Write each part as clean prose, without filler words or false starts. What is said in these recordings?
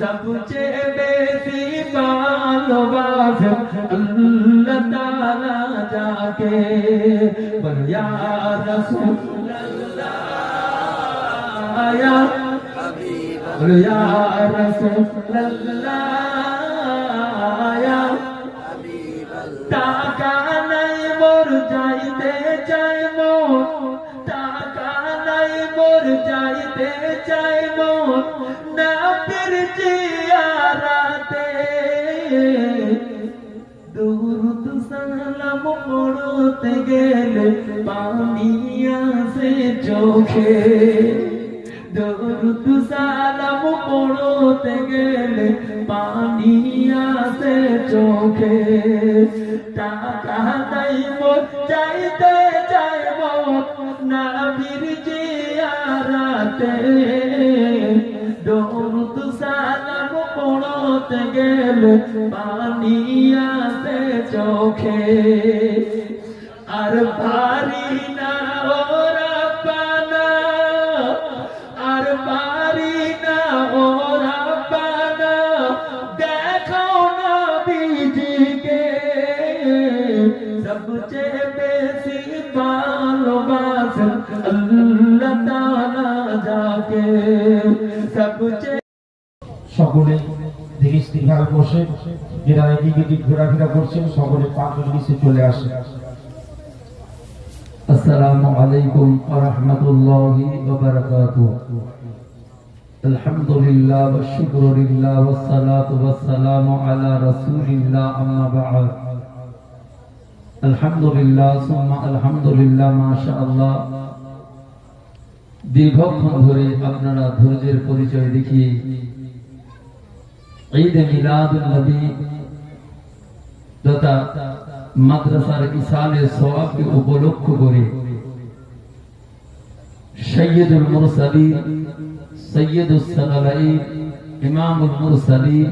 सबसे बेसी भालोबासे अल्लाह ताला जाके बोल या रसूल अल्लाह या हबीब बोल या रसूल अल्लाह या हबीब टाका नहीं मोर जाइते चाय मोर टाका नहीं मोर जाइते चाय मोर ना फिर जियाराते दुरूद सलाम पढ़ते गेले पानी आसे चोखे दुरूद सलाम पढ़ते गेले पानी आसे चोखे टाका नहीं मोर जाइते चाय मोर ना फिर जियाराते दुरूद सलाम पढ़ते गेले पानी आसे चोखे আর পারি না ও রাব্বানা আর পারি না ও রাব্বানা দেখাও নবীজিকে সবচেয়ে বেশি ভালোবাসেন আল্লাহ তাআলা যাকে সবচেয়ে সকলে ধীরে স্থিরভাবে বসে যারা এদিকে দিক ঘোরাফেরা করছেন সকলে পাঁচজন নিচে চলে আসে। السلام عليكم ورحمة الله وبركاته الحمد لله والشكر لله والصلاة والسلام على رسول الله أما بعد الحمد لله ثم الحمد لله ما شاء الله দীর্ঘক্ষণ ধরে আপনারা ধৈর্যের পরিচয় দেখিয়ে ঈদ মিলাদুন নবী তথা মাদ্রাসার ইসালে সওয়াবকে উপলক্ষ করে সাইয়্যিদুল মুরসালিন সাইয়্যিদুস সালালাইন ইমামুল মুরসালিন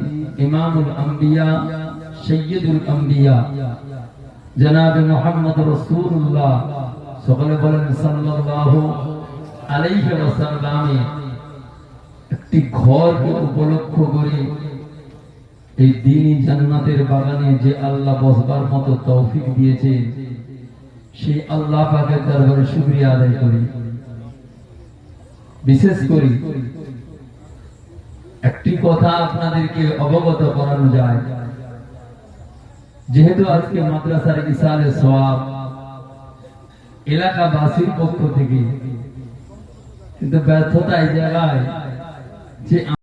ইমামুল আম্বিয়া সাইয়্যিদুল আম্বিয়া জনাবে মুহাম্মদ রাসূলুল্লাহ সকলে বলেন সাল্লাল্লাহু আলাইহি ওয়াসাল্লামে একটি ঘরকে উপলক্ষ করে এই দ্বীনি জান্নাতের বাগানে যে আল্লাহ বসবার মতো তৌফিক দিয়েছেন সেই আল্লাহ পাকের দরবারে শুকরিয়া আদায় করি। বিশেষ করে একটি কথা আপনাদেরকে অবগত করানো যায়, যেহেতু আজকে মাদ্রাসার ইসালে সওয়াব এলাকাবাসীর পক্ষ থেকে, কিন্তু ব্যর্থতা এই জায়গায় যে